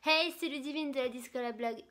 Hey, c'est Ludivine de la Disco La Blague.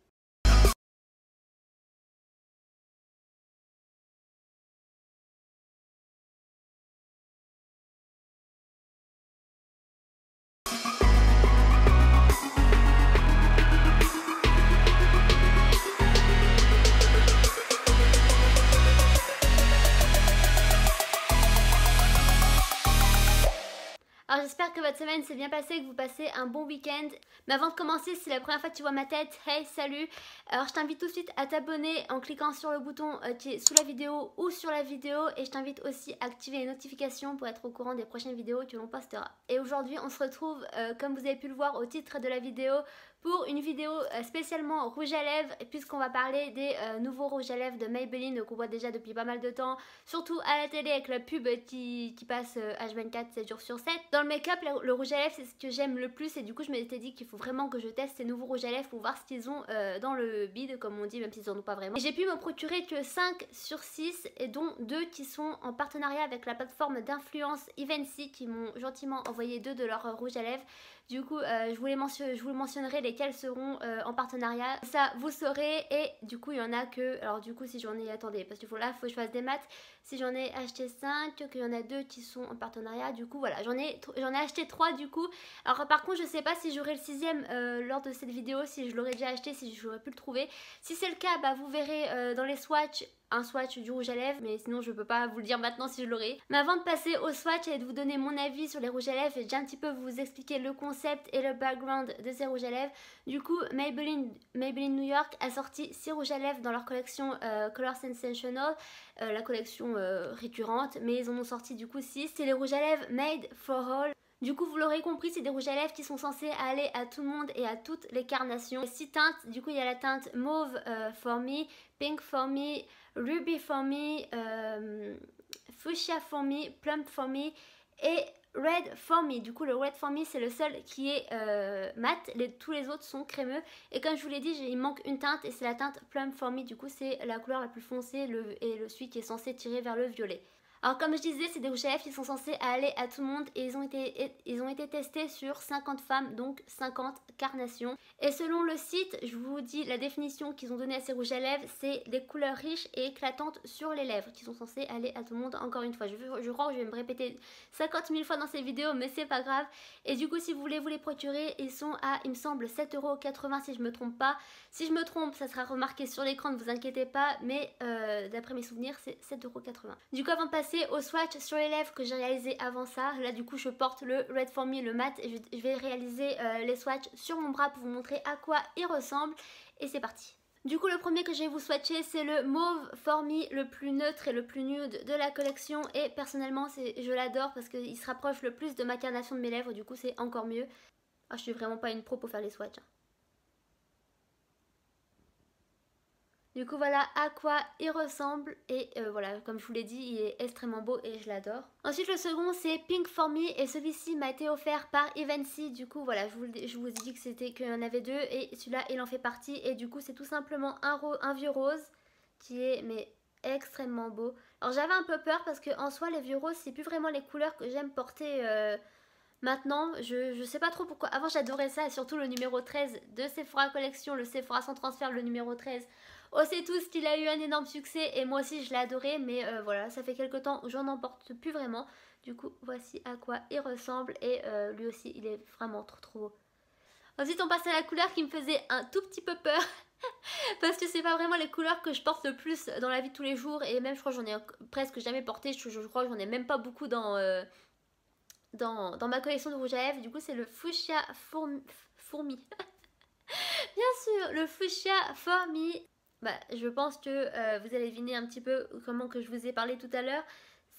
Alors j'espère que votre semaine s'est bien passée, que vous passez un bon week-end. Mais avant de commencer, si c'est la première fois que tu vois ma tête, hey, salut. Alors je t'invite tout de suite à t'abonner en cliquant sur le bouton qui est sous la vidéo ou sur la vidéo. Et je t'invite aussi à activer les notifications pour être au courant des prochaines vidéos que l'on postera. Et aujourd'hui on se retrouve, comme vous avez pu le voir au titre de la vidéo, pour une vidéo spécialement rouge à lèvres, puisqu'on va parler des nouveaux rouges à lèvres de Maybelline qu'on voit déjà depuis pas mal de temps, surtout à la télé avec la pub qui passe H24 7 jours sur 7. Dans le make-up, le rouge à lèvres c'est ce que j'aime le plus, et du coup je m'étais dit qu'il faut vraiment que je teste ces nouveaux rouges à lèvres pour voir ce qu'ils ont dans le bide, comme on dit, même s'ils en ont pas vraiment. J'ai pu me procurer que 5 sur 6, et dont 2 qui sont en partenariat avec la plateforme d'influence Evency, qui m'ont gentiment envoyé 2 de leurs rouges à lèvres. Du coup, je vous mentionnerai lesquels seront en partenariat. Ça, vous saurez. Et du coup, il y en a que... Alors du coup, si j'en ai... Attendez, parce qu'il faut là, faut que je fasse des maths. Si j'en ai acheté 5, qu'il y en a 2 qui sont en partenariat. Du coup, voilà, j'en ai acheté 3 du coup. Alors par contre, je sais pas si j'aurai le 6ème lors de cette vidéo, si je l'aurais déjà acheté, si j'aurais pu le trouver. Si c'est le cas, bah, vous verrez dans les swatchs un swatch du rouge à lèvres, mais sinon je peux pas vous le dire maintenant si je l'aurai. Mais avant de passer au swatch et de vous donner mon avis sur les rouges à lèvres, je vais déjà un petit peu vous expliquer le concept et le background de ces rouges à lèvres. Du coup, Maybelline New York a sorti 6 rouges à lèvres dans leur collection Color Sensational, la collection récurrente, mais ils en ont sorti du coup 6. C'est les rouges à lèvres Made for All. Du coup, vous l'aurez compris, c'est des rouges à lèvres qui sont censés aller à tout le monde et à toutes les carnations. 6 teintes, du coup il y a la teinte Mauve for Me, Pink for Me, Ruby for Me, Fuchsia for Me, Plum for Me et Red for Me. Du coup le Red for Me c'est le seul qui est mat, tous les autres sont crémeux. Et comme je vous l'ai dit, il manque une teinte et c'est la teinte Plum for Me. Du coup c'est la couleur la plus foncée et celui qui est censé tirer vers le violet. Alors comme je disais, c'est des rouges à lèvres qui sont censés aller à tout le monde, et ils ont été testés sur 50 femmes, donc 50 carnations. Et selon le site, je vous dis la définition qu'ils ont donnée à ces rouges à lèvres, c'est des couleurs riches et éclatantes sur les lèvres qui sont censées aller à tout le monde. Encore une fois, je crois que je vais me répéter 50 000 fois dans ces vidéos, mais c'est pas grave. Et du coup, si vous voulez vous les procurer, ils sont à, il me semble, 7,80€ si je me trompe pas. Si je me trompe, ça sera remarqué sur l'écran, ne vous inquiétez pas, mais d'après mes souvenirs, c'est 7,80€. Du coup, avant de passer au swatch sur les lèvres que j'ai réalisé avant ça, là du coup je porte le Red for Me, le mat, et je vais réaliser les swatchs sur mon bras pour vous montrer à quoi ils ressemblent, et c'est parti. Du coup le premier que je vais vous swatcher c'est le Mauve for Me, le plus neutre et le plus nude de la collection, et personnellement je l'adore parce qu'il se rapproche le plus de ma carnation de mes lèvres, du coup c'est encore mieux. Ah, je suis vraiment pas une pro pour faire les swatchs. Du coup voilà à quoi il ressemble, et voilà, comme je vous l'ai dit, il est extrêmement beau et je l'adore. Ensuite le second c'est Pink for Me, et celui-ci m'a été offert par Evency. Du coup voilà, je vous ai dit que c'était qu'il y en avait 2 et celui-là il en fait partie, et du coup c'est tout simplement un vieux rose qui est mais extrêmement beau. Alors j'avais un peu peur parce que en soi les vieux roses c'est plus vraiment les couleurs que j'aime porter maintenant. Je sais pas trop pourquoi. Avant j'adorais ça, et surtout le numéro 13 de Sephora Collection, le Sephora sans transfert, le numéro 13. On sait tous qu'il a eu un énorme succès et moi aussi je l'ai adoré, mais voilà, ça fait quelques temps où j'en emporte plus vraiment. Du coup, voici à quoi il ressemble, et lui aussi il est vraiment trop beau. Ensuite on passe à la couleur qui me faisait un tout petit peu peur parce que c'est pas vraiment les couleurs que je porte le plus dans la vie de tous les jours, et même je crois que j'en ai presque jamais porté, je crois que j'en ai même pas beaucoup dans ma collection de rouge à lèvres. Du coup c'est le Fuchsia Fourmi. Bien sûr, le Fuchsia for Me. Bah, je pense que vous allez deviner un petit peu comment que je vous ai parlé tout à l'heure.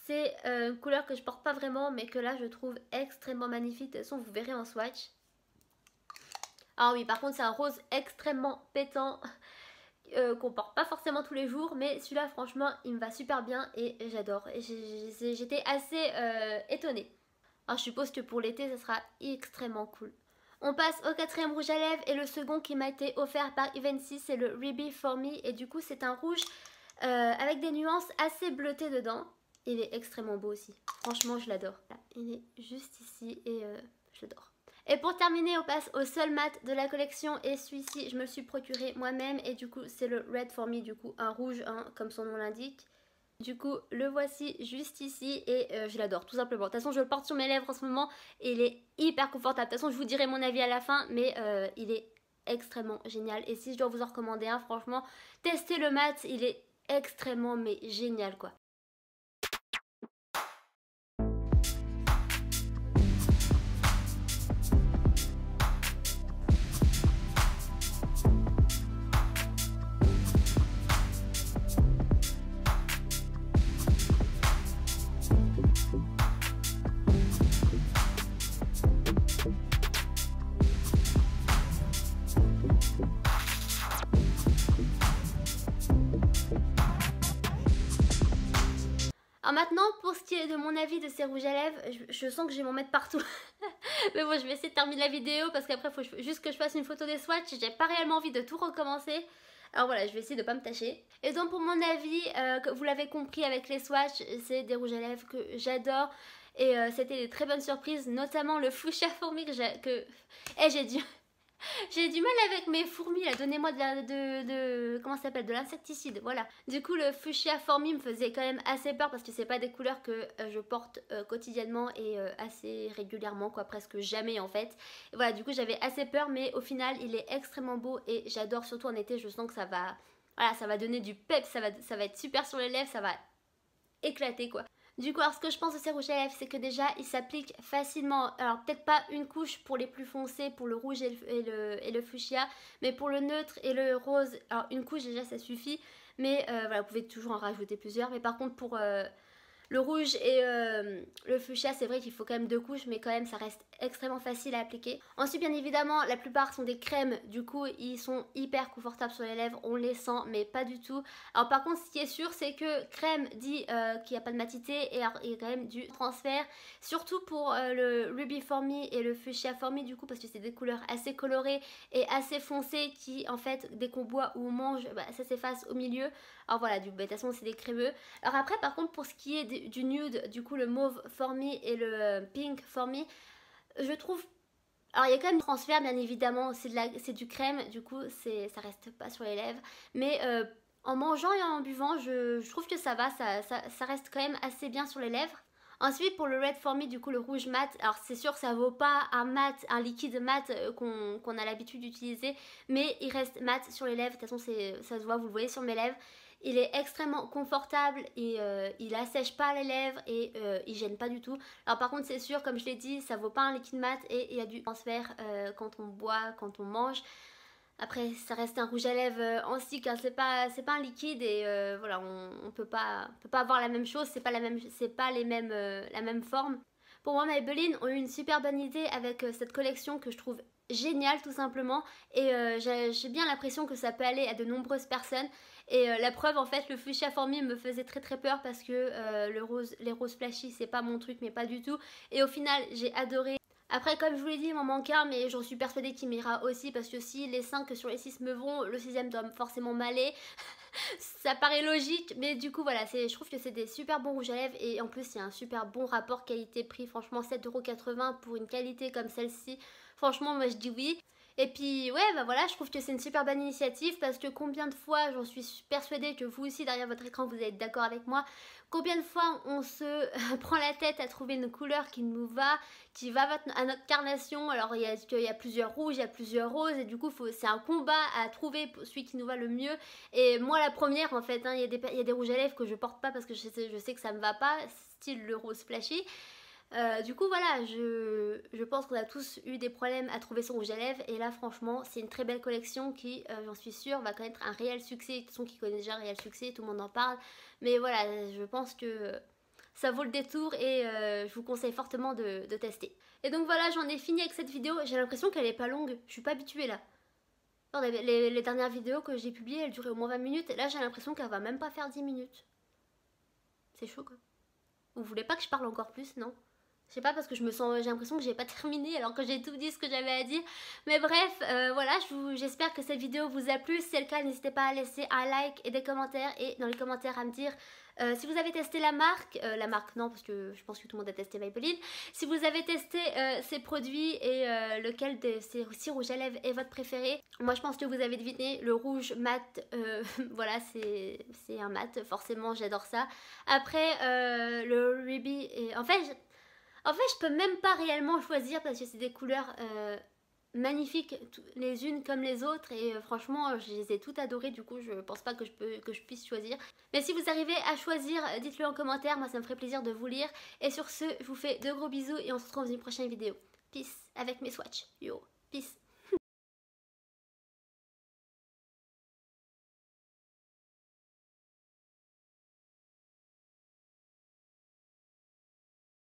C'est une couleur que je porte pas vraiment, mais que là je trouve extrêmement magnifique. De toute façon vous verrez en swatch. Ah oui, par contre c'est un rose extrêmement pétant qu'on porte pas forcément tous les jours, mais celui-là franchement il me va super bien et j'adore. J'étais assez étonnée. Alors je suppose que pour l'été ça sera extrêmement cool. On passe au 4ème rouge à lèvres, et le second qui m'a été offert par Evency c'est le Ruby for Me, et du coup c'est un rouge avec des nuances assez bleutées dedans. Il est extrêmement beau aussi, franchement je l'adore. Il est juste ici et je l'adore. Et pour terminer, on passe au seul mat de la collection et celui-ci je me le suis procuré moi-même et du coup c'est le Red For Me, du coup un rouge hein, comme son nom l'indique. Du coup le voici juste ici et je l'adore tout simplement. De toute façon je le porte sur mes lèvres en ce moment et il est hyper confortable. De toute façon je vous dirai mon avis à la fin mais il est extrêmement génial. Et si je dois vous en recommander un, franchement testez le mat, il est extrêmement mais génial quoi. Alors maintenant, pour ce qui est de mon avis de ces rouges à lèvres, je sens que je vais m'en mettre partout. Mais bon, je vais essayer de terminer la vidéo parce qu'après, il faut juste que je fasse une photo des swatchs. J'ai pas réellement envie de tout recommencer. Alors voilà, je vais essayer de pas me tâcher. Et donc pour mon avis, vous l'avez compris avec les swatchs, c'est des rouges à lèvres que j'adore. Et c'était des très bonnes surprises, notamment le fuchsia fourmi que... J'ai du mal avec mes fourmis là, donnez-moi comment ça s'appelle, de l'insecticide, voilà. Du coup le fuchsia fourmi me faisait quand même assez peur parce que c'est pas des couleurs que je porte quotidiennement et assez régulièrement quoi, presque jamais en fait. Et voilà, du coup j'avais assez peur mais au final il est extrêmement beau et j'adore, surtout en été, je sens que ça va, voilà, ça va donner du pep, ça va être super sur les lèvres, ça va éclater quoi. Du coup, alors ce que je pense de ces rouges à lèvres, c'est que déjà, ils s'appliquent facilement. Alors peut-être pas une couche pour les plus foncés, pour le rouge et le fuchsia, mais pour le neutre et le rose, alors une couche déjà ça suffit. Mais voilà, vous pouvez toujours en rajouter plusieurs. Mais par contre pour le rouge et le fuchsia, c'est vrai qu'il faut quand même 2 couches, mais quand même ça reste extrêmement facile à appliquer. Ensuite, bien évidemment, la plupart sont des crèmes, du coup ils sont hyper confortables sur les lèvres, on les sent, mais pas du tout. Alors par contre, ce qui est sûr, c'est que crème dit qu'il n'y a pas de matité et il y a quand même du transfert, surtout pour le Ruby For Me et le Fuchsia For Me, du coup, parce que c'est des couleurs assez colorées et assez foncées qui, en fait, dès qu'on boit ou on mange, bah, ça s'efface au milieu. Alors voilà, de toute façon, c'est des crémeux. Alors après, par contre, pour ce qui est du nude, du coup, le mauve For Me et le pink For Me, je trouve... Alors il y a quand même transfert bien évidemment, c'est du crème, du coup ça reste pas sur les lèvres. Mais en mangeant et en buvant, je trouve que ça va, ça reste quand même assez bien sur les lèvres. Ensuite pour le Red For Me, du coup le rouge mat, alors c'est sûr que ça vaut pas un liquide mat qu'on a l'habitude d'utiliser, mais il reste mat sur les lèvres, de toute façon ça se voit, vous le voyez sur mes lèvres. Il est extrêmement confortable et il assèche pas les lèvres et il gêne pas du tout. Alors par contre c'est sûr, comme je l'ai dit, ça vaut pas un liquide mat et il y a du transfert quand on boit, quand on mange. Après ça reste un rouge à lèvres en stick, hein, c'est pas un liquide et voilà, on peut pas avoir la même chose, c'est pas la même forme. Pour moi, Maybelline ont eu une super bonne idée avec cette collection que je trouve géniale tout simplement et j'ai bien l'impression que ça peut aller à de nombreuses personnes. Et la preuve, en fait, le fuchsia For Me me faisait très peur parce que les roses flashy c'est pas mon truc, mais pas du tout. Et au final j'ai adoré. Après, comme je vous l'ai dit, il m'en manque un, mais j'en suis persuadée qu'il m'ira aussi parce que si les 5 sur les 6 me vont, le 6ème doit forcément m'aller. Ça paraît logique, mais du coup voilà, je trouve que c'est des super bons rouges à lèvres et en plus il y a un super bon rapport qualité-prix. Franchement 7,80 € pour une qualité comme celle-ci, franchement moi je dis oui. Et puis ouais, bah voilà, je trouve que c'est une super bonne initiative parce que combien de fois, j'en suis persuadée que vous aussi derrière votre écran vous êtes d'accord avec moi, combien de fois on se prend la tête à trouver une couleur qui nous va, qui va à notre carnation. Alors il y a plusieurs rouges, il y a plusieurs roses et du coup c'est un combat à trouver celui qui nous va le mieux. Et moi la première en fait, hein, il y a des rouges à lèvres que je porte pas parce que je sais que ça me va pas, style le rose flashy. Du coup voilà, je pense qu'on a tous eu des problèmes à trouver son rouge à lèvres et là franchement c'est une très belle collection qui j'en suis sûre va connaître un réel succès. De toute façon qui connaît déjà un réel succès, tout le monde en parle, mais voilà, je pense que ça vaut le détour et je vous conseille fortement de tester. Et donc voilà, j'en ai fini avec cette vidéo. J'ai l'impression qu'elle est pas longue, je suis pas habituée là. Les dernières vidéos que j'ai publiées elles duraient au moins 20 minutes et là j'ai l'impression qu'elle va même pas faire 10 minutes. C'est chaud quoi. Vous voulez pas que je parle encore plus, non? Je sais pas parce que j'ai l'impression que j'ai pas terminé alors que j'ai tout dit ce que j'avais à dire. Mais bref, voilà, j'espère que cette vidéo vous a plu. Si c'est le cas, n'hésitez pas à laisser un like et des commentaires. Et dans les commentaires à me dire si vous avez testé la marque non parce que je pense que tout le monde a testé Maybelline. Si vous avez testé ces produits et lequel de ces rouges à lèvres est votre préféré. Moi je pense que vous avez deviné, le rouge mat, voilà c'est un mat, forcément j'adore ça. Après le Ruby, et en fait je peux même pas réellement choisir parce que c'est des couleurs magnifiques les unes comme les autres et franchement je les ai toutes adorées, du coup je pense pas que je puisse choisir. Mais si vous arrivez à choisir, dites-le en commentaire, moi ça me ferait plaisir de vous lire. Et sur ce, je vous fais de gros bisous et on se retrouve dans une prochaine vidéo. Peace avec mes swatchs. Yo, peace.